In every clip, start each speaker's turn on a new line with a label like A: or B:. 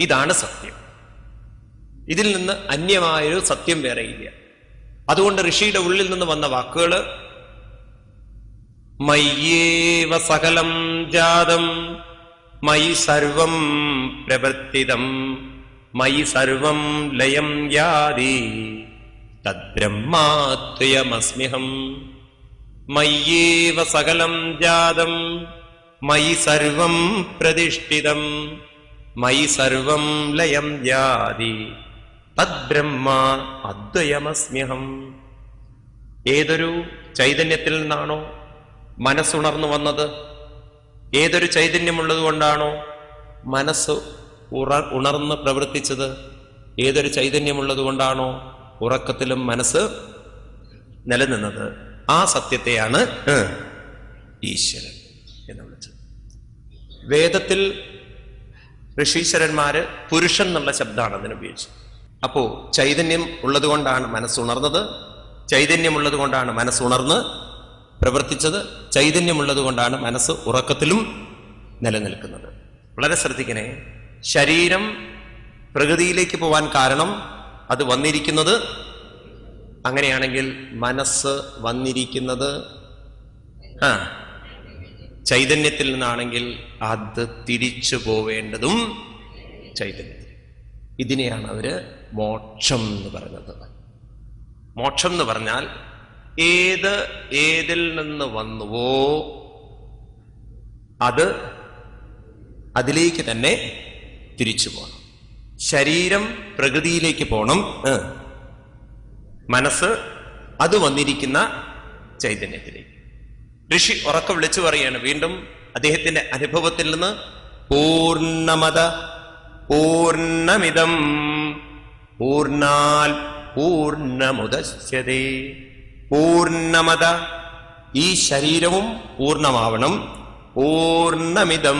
A: ഇതാണ് സത്യം. ഇതിൽ നിന്ന് അന്യമായൊരു സത്യം വേറെയില്ല. അതുകൊണ്ട് ഋഷിയുടെ ഉള്ളിൽ നിന്ന് വന്ന വാക്കുകൾ മയ്യേവ സകലം ജാതം മയി സർവം പ്രവർത്തിതം മയി സർവം ലയം യാതി തദ്ബ്രഹ്മാത്വയമസ്മ്യഹം. മയ്യേവ സകലം ജാതം മയി സർവം പ്രതിഷ്ഠിതം മയി സർവം ലയം യാതി തദ്ബ്രഹ്മാ അദ്വയമസ്മ്യഹം. ഏതൊരു ചൈതന്യത്തിൽ നിന്നാണോ മനസ്സുണർന്നു വന്നത്, ഏതൊരു ചൈതന്യമുള്ളത് കൊണ്ടാണോ മനസ്സ് ഉണർന്ന് പ്രവർത്തിച്ചത്, ഏതൊരു ചൈതന്യമുള്ളത് കൊണ്ടാണോ ഉറക്കത്തിലും മനസ്സ് നിലനിന്നത്, ആ സത്യത്തെയാണ് ഈശ്വരൻ എന്ന് വിളിച്ചത്. വേദത്തിൽ ഋഷീശ്വരന്മാര് പുരുഷൻ എന്നുള്ള ശബ്ദമാണ് അതിനുപയോഗിച്ചത്. അപ്പോ ചൈതന്യം ഉള്ളത് കൊണ്ടാണ് മനസ്സുണർന്നത്, ചൈതന്യമുള്ളത് കൊണ്ടാണ് മനസ്സുണർന്ന് പ്രവർത്തിച്ചത്, ചൈതന്യമുള്ളത് കൊണ്ടാണ് മനസ്സ് ഉറക്കത്തിലും നിലനിൽക്കുന്നത്. വളരെ ശ്രദ്ധിക്കണേ. ശരീരം പ്രകൃതിയിലേക്ക് പോവാൻ കാരണം അത് വന്നിരിക്കുന്നത്, അങ്ങനെയാണെങ്കിൽ മനസ്സ് വന്നിരിക്കുന്നത് ചൈതന്യത്തിൽ നിന്നാണെങ്കിൽ അത് തിരിച്ചു പോവേണ്ടതും ചൈതന്യത്തിൽ. ഇതിനെയാണ് അവര് മോക്ഷം എന്ന് പറഞ്ഞത്. മോക്ഷം എന്ന് പറഞ്ഞാൽ ഏതിൽ നിന്ന് വന്നുവോ അത് അതിലേക്ക് തന്നെ തിരിച്ചു പോകണം. ശരീരം പ്രകൃതിയിലേക്ക് പോകണം, മനസ്സ് അത് വന്നിരിക്കുന്ന ചൈതന്യത്തിലേക്ക്. ഋഷി ഉറക്കെ വിളിച്ചു പറയാണ് വീണ്ടും അദ്ദേഹത്തിന്റെ അനുഭവത്തിൽ നിന്ന്, പൂർണ്ണമദ പൂർണ്ണമിദം പൂർണ്ണാൽ പൂർണ്ണമുദശ്യതേ. പൂർണ്ണമത, ഈ ശരീരവും പൂർണ്ണമാവണം. പൂർണ്ണമിദം,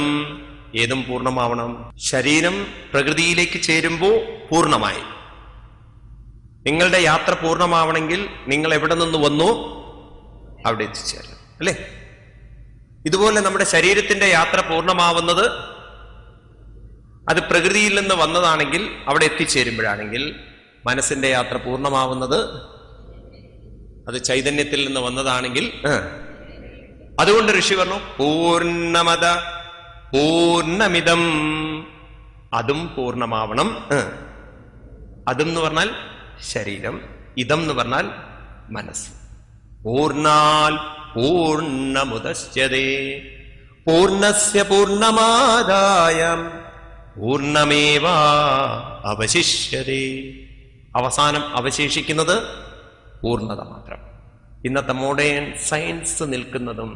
A: ഏതും പൂർണ്ണമാവണം. ശരീരം പ്രകൃതിയിലേക്ക് ചേരുമ്പോൾ പൂർണ്ണമായി. നിങ്ങളുടെ യാത്ര പൂർണ്ണമാവണമെങ്കിൽ നിങ്ങൾ എവിടെ നിന്ന് വന്നു അവിടെ എത്തിച്ചേരണം, അല്ലേ? ഇതുപോലെ നമ്മുടെ ശരീരത്തിന്റെ യാത്ര പൂർണ്ണമാവുന്നത് അത് പ്രകൃതിയിൽ നിന്ന് വന്നതാണെങ്കിൽ അവിടെ എത്തിച്ചേരുമ്പോഴാണെങ്കിൽ, മനസ്സിന്റെ യാത്ര പൂർണ്ണമാവുന്നത് അത് ചൈതന്യത്തിൽ നിന്ന് വന്നതാണെങ്കിൽ. അതുകൊണ്ട് ഋഷി പറഞ്ഞു പൂർണ്ണമത പൂർണ്ണമിതം, അതും പൂർണ്ണമാവണം. അതും എന്ന് പറഞ്ഞാൽ ശരീരം, ഇതം എന്ന് പറഞ്ഞാൽ മനസ്സ്. പൂർണ്ണാൽ പൂർണ്ണമുദശ്യതേ പൂർണ്ണസ്യ പൂർണ്ണമാദായ പൂർണ്ണമേവാ അവശിഷ്യതേ. അവസാനം അവശേഷിക്കുന്നത് പൂർണ്ണത മാത്രം. ഇന്നത്തെ മോഡേൺ സയൻസ് നിൽക്കുന്നതും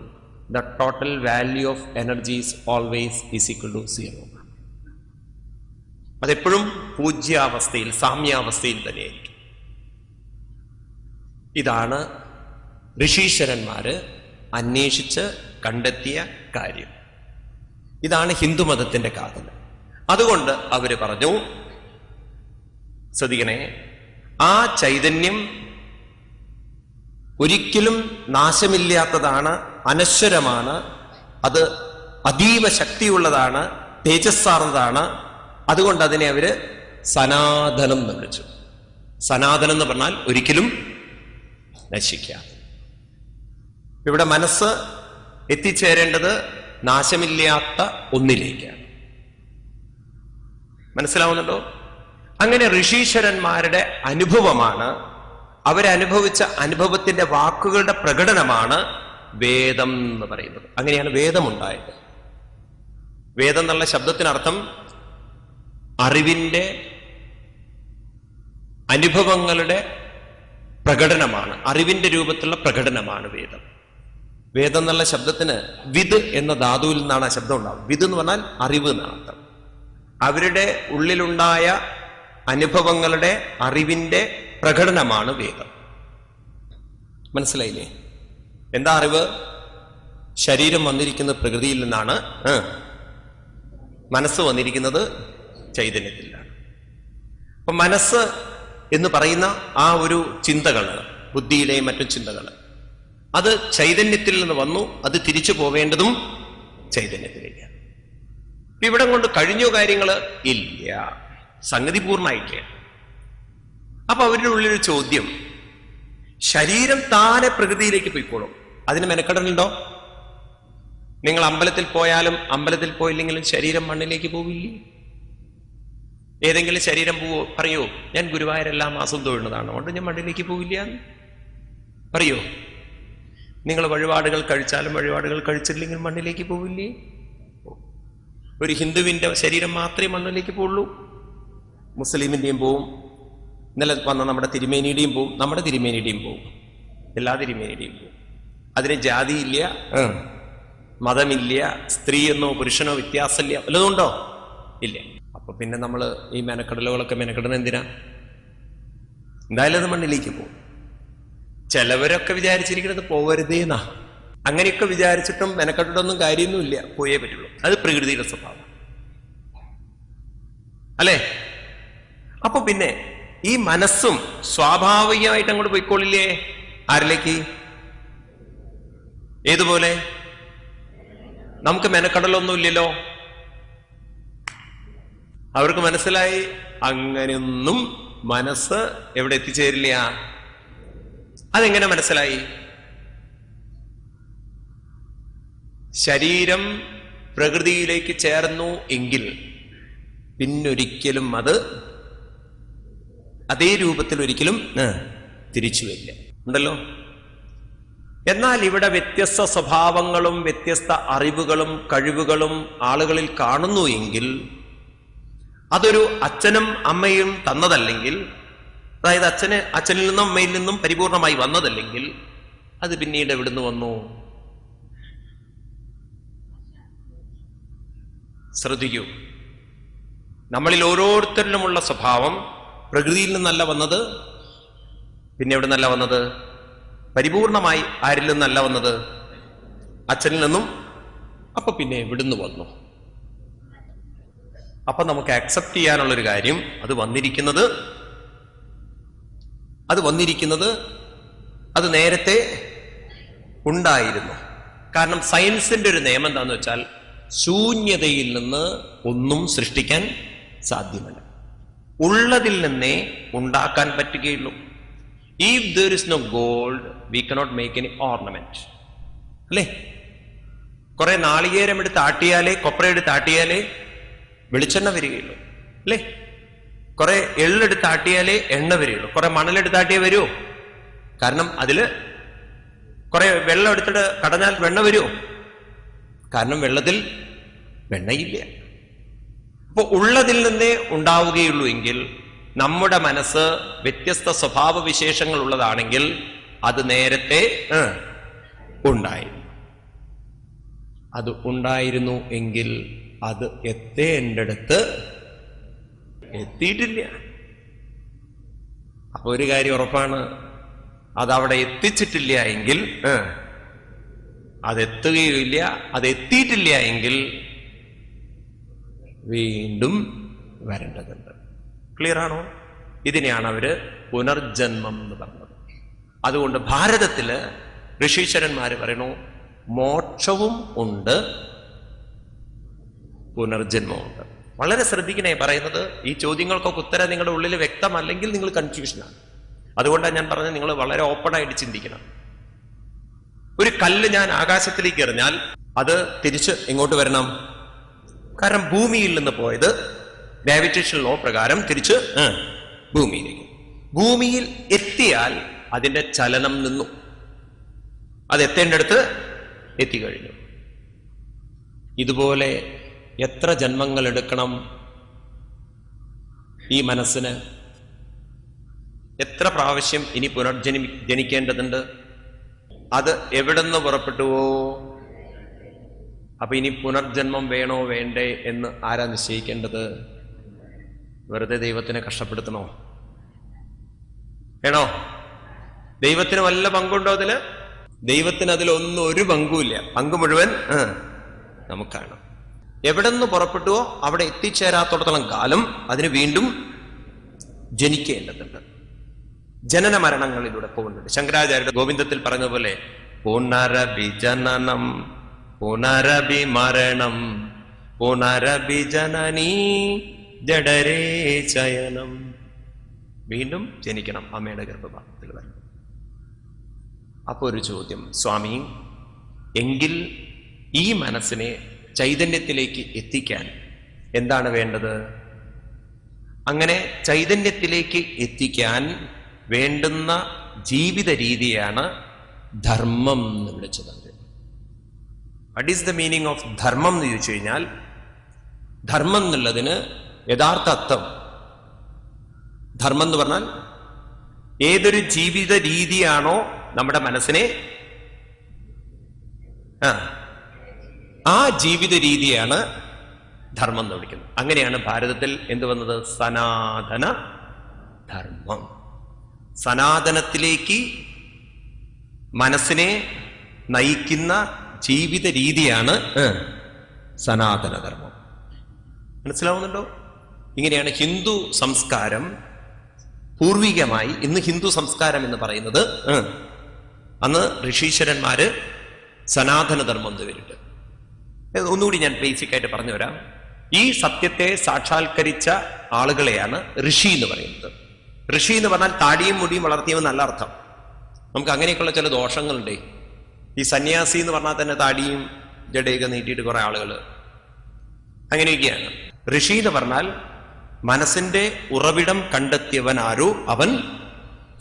A: the total value of energy is always is equal to 0. അതെപ്പോഴും പൂജ്യാവസ്ഥയിൽ, സാമ്യാവസ്ഥയിൽ തന്നെയായിരിക്കും. ഇതാണ് ഋഷീശ്വരന്മാര് അന്വേഷിച്ച് കണ്ടെത്തിയ കാര്യം. ഇതാണ് ഹിന്ദുമതത്തിന്റെ കാതൽ. അതുകൊണ്ട് അവര് പറഞ്ഞു, ശ്രദ്ധിക്കണേ, ആ ചൈതന്യം ഒരിക്കലും നാശമില്ലാത്തതാണ്, അനശ്വരമാണ്, അത് അതീവ ശക്തിയുള്ളതാണ്, തേജസ്സാർന്നതാണ്. അതുകൊണ്ട് അതിനെ അവര് സനാതനം എന്ന് വിളിച്ചു. സനാതനം എന്ന് പറഞ്ഞാൽ ഒരിക്കലും നശിക്കാതെ. ഇവിടെ മനസ്സ് എത്തിച്ചേരേണ്ടത് നാശമില്ലാത്ത ഒന്നിലേക്കാണ്. മനസ്സിലാവുന്നുണ്ടോ? അങ്ങനെ ഋഷീശ്വരന്മാരുടെ അനുഭവമാണ്, അവരനുഭവിച്ച അനുഭവത്തിന്റെ വാക്കുകളുടെ പ്രകടനമാണ് വേദം എന്ന് പറയുന്നത്. അങ്ങനെയാണ് വേദമുണ്ടായത്. വേദം എന്നുള്ള ശബ്ദത്തിനർത്ഥം അറിവിന്റെ അനുഭവങ്ങളുടെ പ്രകടനമാണ്, അറിവിന്റെ രൂപത്തിലുള്ള പ്രകടനമാണ് വേദം. വേദം എന്നുള്ള ശബ്ദത്തിന് വിദ് എന്ന ധാതുവിൽ നിന്നാണ് ആ ശബ്ദം ഉണ്ടാവുന്നത്. വിദ് എന്ന് പറഞ്ഞാൽ അറിവ് എന്നാണ് അർത്ഥം. അവരുടെ ഉള്ളിലുണ്ടായ അനുഭവങ്ങളുടെ അറിവിന്റെ പ്രകടനമാണ് വേദം. മനസ്സിലായില്ലേ? എന്താ അറിവ്? ശരീരം വന്നിരിക്കുന്നത് പ്രകൃതിയിൽ നിന്നാണ്, മനസ്സ് വന്നിരിക്കുന്നത് ചൈതന്യത്തിലാണ്. അപ്പൊ മനസ്സ് എന്ന് പറയുന്ന ആ ഒരു ചിന്തകള്, ബുദ്ധിയിലെയും മറ്റും ചിന്തകള്, അത് ചൈതന്യത്തിൽ നിന്ന് വന്നു, അത് തിരിച്ചു പോവേണ്ടതും ചൈതന്യത്തിലേക്കാണ്. ഇവിടെ കൊണ്ട് കഴിഞ്ഞോ കാര്യങ്ങള്? ഇല്ല, സംഗതി പൂർണ്ണമായിട്ടില്ല. അപ്പൊ അവരുടെ ഉള്ളിലൊരു ചോദ്യം, ശരീരം താനെ പ്രകൃതിയിലേക്ക് പോയിക്കോളും, അതിന് മെനക്കെടലുണ്ടോ? നിങ്ങൾ അമ്പലത്തിൽ പോയാലും അമ്പലത്തിൽ പോയില്ലെങ്കിലും ശരീരം മണ്ണിലേക്ക് പോവില്ലേ? ഏതെങ്കിലും ശരീരം പോവോ? പറയോ ഞാൻ ഗുരുവായൂർ എല്ലാ മാസവും തൊഴുന്നതാണ്, അതുകൊണ്ട് ഞാൻ മണ്ണിലേക്ക് പോവില്ല പറയോ? നിങ്ങൾ വഴിപാടുകൾ കഴിച്ചാലും വഴിപാടുകൾ കഴിച്ചില്ലെങ്കിൽ മണ്ണിലേക്ക് പോവില്ലേ? ഒരു ഹിന്ദുവിന്റെ ശരീരം മാത്രമേ മണ്ണിലേക്ക് പോവുള്ളൂ? മുസ്ലിമിന്റെയും പോവും, ഇന്നലെ വന്ന നമ്മുടെ തിരുമേനിയുടെയും പോവും, നമ്മുടെ തിരുമേനിയുടെയും പോവും, എല്ലാ തിരുമേനിയുടെയും പോവും. അതിന് ജാതിയില്ല, മതമില്ല, സ്ത്രീയെന്നോ പുരുഷനോ വ്യത്യാസമില്ല, വല്ലതുണ്ടോ? ഇല്ല. അപ്പൊ പിന്നെ നമ്മൾ ഈ മെനക്കെടലുകളൊക്കെ മെനക്കെടുന്ന എന്തിനാ? എന്തായാലും അത് മണ്ണിലേക്ക് പോകും. ചിലവരൊക്കെ വിചാരിച്ചിരിക്കുന്നത് പോവരുതേന്നാ. അങ്ങനെയൊക്കെ വിചാരിച്ചിട്ടും മെനക്കെട്ടിട്ടൊന്നും കാര്യമൊന്നുമില്ല, പോയേ പറ്റുള്ളൂ. അത് പ്രകൃതിയുടെ സ്വഭാവം അല്ലേ? അപ്പൊ പിന്നെ ഈ മനസ്സും സ്വാഭാവികമായിട്ട് അങ്ങോട്ട് പോയിക്കോളില്ലേ? ആരിലേക്ക്? ഏതുപോലെ? നമുക്ക് മെനക്കെടലൊന്നുമില്ലല്ലോ. അവർക്ക് മനസ്സിലായി അങ്ങനെയൊന്നും മനസ്സ് എവിടെ എത്തിച്ചേരില്ല. അതെങ്ങനെ മനസ്സിലായി? ശരീരം പ്രകൃതിയിലേക്ക് ചേർന്നു എങ്കിൽ പിന്നൊരിക്കലും അത് അതേ രൂപത്തിൽ ഒരിക്കലും തിരിച്ചു വരില്ല, ഉണ്ടല്ലോ. എന്നാൽ ഇവിടെ വ്യത്യസ്ത സ്വഭാവങ്ങളും വ്യത്യസ്ത അറിവുകളും കഴിവുകളും ആളുകളിൽ കാണുന്നു എങ്കിൽ അതൊരു അച്ഛനും അമ്മയും തന്നതല്ലെങ്കിൽ, അതായത് അച്ഛനിൽ നിന്നും അമ്മയിൽ നിന്നും പരിപൂർണമായി വന്നതല്ലെങ്കിൽ അത് പിന്നീട് എവിടുന്ന് വന്നു? ശ്രദ്ധിക്കൂ, നമ്മളിൽ ഓരോരുത്തരിലുമുള്ള സ്വഭാവം പ്രകൃതിയിൽ നിന്നല്ല വന്നത്, പിന്നെ എവിടെ നിന്നല്ല വന്നത്? പരിപൂർണമായി ആരിൽ നിന്നല്ല വന്നത്? അച്ഛനിൽ നിന്നും. അപ്പൊ പിന്നെ എവിടുന്ന് വന്നു? അപ്പൊ നമുക്ക് അക്സെപ്റ്റ് ചെയ്യാനുള്ളൊരു കാര്യം, അത് വന്നിരിക്കുന്നത് അത് നേരത്തെ ഉണ്ടായിരുന്നു. കാരണം സയൻസിന്റെ ഒരു നിയമം എന്താന്ന് വെച്ചാൽ ശൂന്യതയിൽ നിന്ന് ഒന്നും സൃഷ്ടിക്കാൻ സാധ്യമല്ല, ഉള്ളതിൽ നിന്നേ ഉണ്ടാക്കാൻ പറ്റുകയുള്ളൂ. If there is no gold, we cannot make any ornament. അല്ലേ? കുറെ നാളികേരം എടുത്ത് ആട്ടിയാലേ, കൊപ്ര എടുത്ത് ആട്ടിയാലേ വെളിച്ചെണ്ണ വരികയുള്ളൂ, അല്ലേ? കുറെ എള്ളെടുത്ത് ആട്ടിയാലേ എണ്ണ വരികയുള്ളൂ. കുറെ മണലെടുത്ത് ആട്ടിയേ വരുമോ? കാരണം അതില് കുറെ വെള്ളം എടുത്തിട്ട് കടഞ്ഞാൽ വെണ്ണ വരുമോ? കാരണം വെള്ളത്തിൽ വെണ്ണയില്ല. അപ്പൊ ഉള്ളതിൽ നിന്നേ ഉണ്ടാവുകയുള്ളൂ എങ്കിൽ നമ്മുടെ മനസ്സ് വ്യത്യസ്ത സ്വഭാവ വിശേഷങ്ങൾ ഉള്ളതാണെങ്കിൽ അത് നേരത്തെ ഉണ്ടായിരുന്നു എങ്കിൽ അത് എത്തേണ്ടടുത്ത് എത്തിയിട്ടില്ല. അപ്പൊ ഒരു കാര്യം ഉറപ്പാണ്, അതവിടെ എത്തിച്ചിട്ടില്ല എങ്കിൽ അതെത്തുകയില്ല. അതെത്തിയിട്ടില്ല എങ്കിൽ വീണ്ടും വരേണ്ടതുണ്ട്. ക്ലിയർ ആണോ? ഇതിനെയാണ് അവര് പുനർജന്മം എന്ന് പറഞ്ഞത്. അതുകൊണ്ട് ഭാരതത്തില് ഋഷീശ്വരന്മാര് പറയണു, മോക്ഷവും ഉണ്ട്, പുനർജന്മമുണ്ട്. വളരെ ശ്രദ്ധിക്കണേ പറയുന്നത്. ഈ ചോദ്യങ്ങൾക്കൊക്കെ ഉത്തരം നിങ്ങളുടെ ഉള്ളിൽ വ്യക്തമല്ലെങ്കിൽ നിങ്ങൾ കൺഫ്യൂഷനാണ്. അതുകൊണ്ടാണ് ഞാൻ പറഞ്ഞത്, നിങ്ങൾ വളരെ ഓപ്പൺ ആയിട്ട് ചിന്തിക്കണം. ഒരു കല്ല് ഞാൻ ആകാശത്തിലേക്ക് എറിഞ്ഞാൽ അത് തിരിച്ച് എങ്ങോട്ട് വരണം? കാരണം ഭൂമിയിൽ നിന്ന് പോയത് ഗ്രാവിറ്റേഷൻ ലോ പ്രകാരം തിരിച്ച് ഭൂമിയിലേക്ക്. ഭൂമിയിൽ എത്തിയാൽ അതിന്റെ ചലനം നിന്നു, അത് എത്തേണ്ടടുത്ത് എത്തിക്കഴിഞ്ഞു. ഇതുപോലെ എത്ര ജന്മങ്ങൾ എടുക്കണം ഈ മനസ്സിന്? എത്ര പ്രാവശ്യം ഇനി ജനിക്കേണ്ടതുണ്ട്? അത് എവിടെന്ന് പുറപ്പെട്ടുവോ? അപ്പൊ ഇനി പുനർജന്മം വേണോ വേണ്ടേ എന്ന് ആരാ നിശ്ചയിക്കേണ്ടത്? വെറുതെ ദൈവത്തിനെ കഷ്ടപ്പെടുത്തണോ? വേണോ? ദൈവത്തിന് വല്ല പങ്കുണ്ടോ അതില്? ദൈവത്തിന് അതിലൊന്നും ഒരു പങ്കുമില്ല. പങ്ക് മുഴുവൻ നമുക്കാണ്. എവിടെന്ന് പുറപ്പെട്ടുവോ അവിടെ എത്തിച്ചേരാത്തോടത്തോളം കാലം അതിന് വീണ്ടും ജനിക്കേണ്ടതുണ്ട്. ജനന മരണങ്ങളിലൂടെ പോകുന്നുണ്ട്. ശങ്കരാചാര്യരുടെ ഗോവിന്ദത്തിൽ പറഞ്ഞതുപോലെ പുനരഭി ജനനം പുനരഭി മരണം പുനരഭിജനനീ ജഡരേ ശയനം. വീണ്ടും ജനിക്കണം അമ്മയുടെ ഗർഭപാത്രത്തിൽ വരണം. അപ്പൊ ഒരു ചോദ്യം, സ്വാമി, എങ്കിൽ ഈ മനസ്സിനെ ചൈതന്യത്തിലേക്ക് എത്തിക്കാൻ എന്താണ് വേണ്ടത്? അങ്ങനെ ചൈതന്യത്തിലേക്ക് എത്തിക്കാൻ വേണ്ടുന്ന ജീവിത രീതിയാണ് ധർമ്മം എന്ന് വിളിച്ചത്. What is the meaning of ധർമ്മം എന്ന് ചോദിച്ചു കഴിഞ്ഞാൽ, ധർമ്മം എന്നുള്ളതിന് യഥാർത്ഥ അർത്ഥം, ധർമ്മം എന്ന് പറഞ്ഞാൽ ഏതൊരു ജീവിത രീതിയാണോ നമ്മുടെ മനസ്സിനെ, ആ ജീവിത രീതിയാണ് ധർമ്മം എന്ന് വിളിക്കുന്നത്. അങ്ങനെയാണ് ഭാരതത്തിൽ എന്ത് വന്നത്? സനാതന ധർമ്മം. സനാതനത്തിലേക്ക് മനസ്സിനെ നയിക്കുന്ന ജീവിത രീതിയാണ് സനാതനധർമ്മം. മനസ്സിലാവുന്നുണ്ടോ? ഇങ്ങനെയാണ് ഹിന്ദു സംസ്കാരം പൂർവികമായി, ഇന്ന് ഹിന്ദു സംസ്കാരം എന്ന് പറയുന്നത്, അന്ന് ഋഷീശ്വരന്മാര് സനാതനധർമ്മം എന്ന് പേരിട്ട്. ഒന്നുകൂടി ഞാൻ ബേസിക് ആയിട്ട് പറഞ്ഞു വരാം. ഈ സത്യത്തെ സാക്ഷാത്കരിച്ച ആളുകളെയാണ് ഋഷി എന്ന് പറയുന്നത്. ഋഷി എന്ന് പറഞ്ഞാൽ താടിയും മുടിയും വളർത്തിയവൻ നല്ല അർത്ഥം. നമുക്ക് അങ്ങനെയൊക്കെയുള്ള ചില ദോഷങ്ങളുണ്ട്. ഈ സന്യാസി എന്ന് പറഞ്ഞാൽ തന്നെ താടിയും ജടയൊക്കെ നീട്ടിയിട്ട് കുറെ ആളുകൾ അങ്ങനെയൊക്കെയാണ്. ഋഷി എന്ന് പറഞ്ഞാൽ മനസ്സിന്റെ ഉറവിടം കണ്ടെത്തിയവൻ ആരോ അവൻ,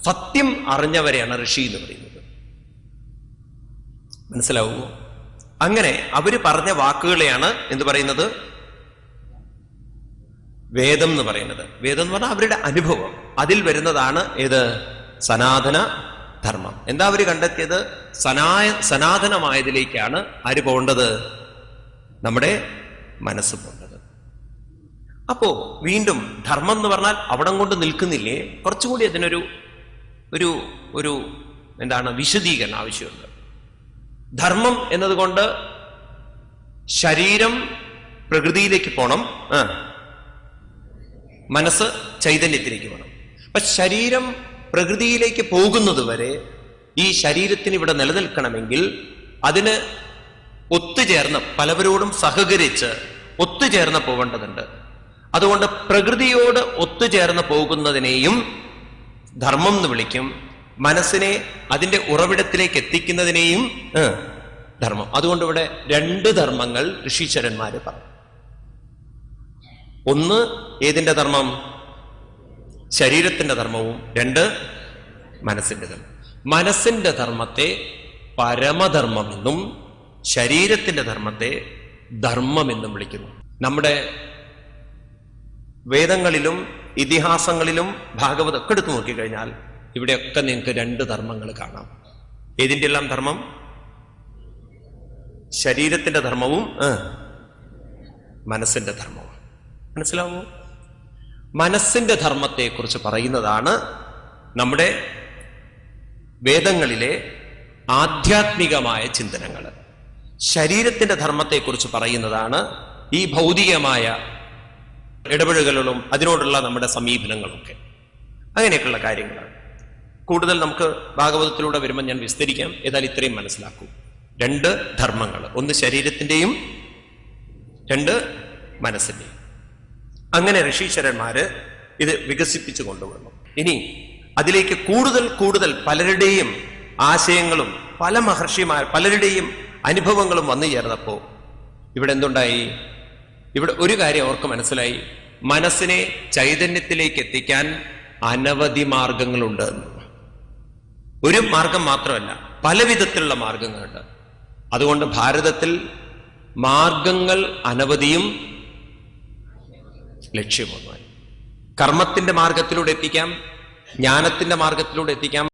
A: സത്യം അറിഞ്ഞവരെയാണ് ഋഷി എന്ന് പറയുന്നത്. മനസ്സിലാവുമോ? അങ്ങനെ അവര് പറഞ്ഞ വാക്കുകളെയാണ് എന്ത് പറയുന്നത്? വേദം എന്ന് പറയുന്നത്. വേദം എന്ന് പറഞ്ഞാൽ അവരുടെ അനുഭവം, അതിൽ വരുന്നതാണ് ഏത്? സനാതന ധർമ്മം. എന്താ അവര് കണ്ടെത്തിയത്? സനാതനമായതിലേക്കാണ് ആര് പോകേണ്ടത്? നമ്മുടെ മനസ്സ് പോകേണ്ടത്. അപ്പോ വീണ്ടും ധർമ്മം എന്ന് പറഞ്ഞാൽ അവിടം കൊണ്ട് നിൽക്കുന്നില്ലേ, കുറച്ചുകൂടി അതിനൊരു ഒരു ഒരു എന്താണ് വിശദീകരണം ആവശ്യമുണ്ട്. ധർമ്മം എന്നതുകൊണ്ട് ശരീരം പ്രകൃതിയിലേക്ക് പോണം, മനസ്സ് ചൈതന്യത്തിലേക്ക് പോകണം. അപ്പൊ ശരീരം പ്രകൃതിയിലേക്ക് പോകുന്നത് വരെ ഈ ശരീരത്തിന് ഇവിടെ നിലനിൽക്കണമെങ്കിൽ അതിന് ഒത്തുചേർന്ന്, പലവരോടും സഹകരിച്ച് ഒത്തുചേർന്ന് പോകേണ്ടതുണ്ട്. അതുകൊണ്ട് പ്രകൃതിയോട് ഒത്തുചേർന്ന് പോകുന്നതിനെയും ധർമ്മം എന്ന് വിളിക്കും. മനസ്സിനെ അതിന്റെ ഉറവിടത്തിലേക്ക് എത്തിക്കുന്നതിനെയും ധർമ്മം. അതുകൊണ്ട് ഇവിടെ രണ്ട് ധർമ്മങ്ങൾ ഋഷീശ്വരന്മാര് പറഞ്ഞു. ഒന്ന് ഏതിന്റെ ധർമ്മം? ശരീരത്തിന്റെ ധർമ്മവും. രണ്ട് മനസ്സിന്റെ ധർമ്മം. മനസ്സിന്റെ ധർമ്മത്തെ പരമധർമ്മമെന്നും ശരീരത്തിന്റെ ധർമ്മത്തെ ധർമ്മമെന്നും വിളിക്കുന്നു. നമ്മുടെ വേദങ്ങളിലും ഇതിഹാസങ്ങളിലും ഭാഗവതമൊക്കെ എടുത്തു നോക്കിക്കഴിഞ്ഞാൽ ഇവിടെയൊക്കെ നിങ്ങൾക്ക് രണ്ട് ധർമ്മങ്ങൾ കാണാം. ഏതിന്റെ എല്ലാം ധർമ്മം? ശരീരത്തിന്റെ ധർമ്മവും മനസ്സിന്റെ ധർമ്മവും. മനസ്സിലാവുമോ? മനസ്സിന്റെ ധർമ്മത്തെക്കുറിച്ച് പറയുന്നതാണ് നമ്മുടെ വേദങ്ങളിലെ ആധ്യാത്മികമായ ചിന്തനങ്ങൾ. ശരീരത്തിന്റെ ധർമ്മത്തെക്കുറിച്ച് പറയുന്നതാണ് ഈ ഭൗതികമായ ഇടപെടലുകളും അതിനോടുള്ള നമ്മുടെ സമീപനങ്ങളൊക്കെ. അങ്ങനെയൊക്കെയുള്ള കാര്യങ്ങളാണ്. കൂടുതൽ നമുക്ക് ഭാഗവതത്തിലൂടെ വരുമ്പോൾ ഞാൻ വിസ്തരിക്കാം. ഏതായാലും ഇത്രയും മനസ്സിലാക്കൂ. രണ്ട് ധർമ്മങ്ങൾ, ഒന്ന് ശരീരത്തിന്റെയും രണ്ട് മനസ്സിന്റെയും. അങ്ങനെ ഋഷീശ്വരന്മാര് ഇത് വികസിപ്പിച്ചു കൊണ്ടുവന്നു. ഇനി അതിലേക്ക് കൂടുതൽ കൂടുതൽ പലരുടെയും ആശയങ്ങളും പല മഹർഷിമാർ പലരുടെയും അനുഭവങ്ങളും വന്നു ചേർന്നപ്പോ ഇവിടെ എന്തുണ്ടായി? ഇവിടെ ഒരു കാര്യം അവർക്ക് മനസ്സിലായി, മനസ്സിനെ ചൈതന്യത്തിലേക്ക് എത്തിക്കാൻ അനവധി മാർഗങ്ങളുണ്ട്. ഒരു മാർഗം മാത്രമല്ല, പല വിധത്തിലുള്ള മാർഗങ്ങളുണ്ട്. അതുകൊണ്ട് ഭാരതത്തിൽ മാർഗങ്ങൾ അനവധിയും ലക്ഷ്യമൊന്നുമായി. കർമ്മത്തിന്റെ മാർഗത്തിലൂടെ എത്തിക്കാം, ജ്ഞാനത്തിന്റെ മാർഗത്തിലൂടെ എത്തിക്കാം,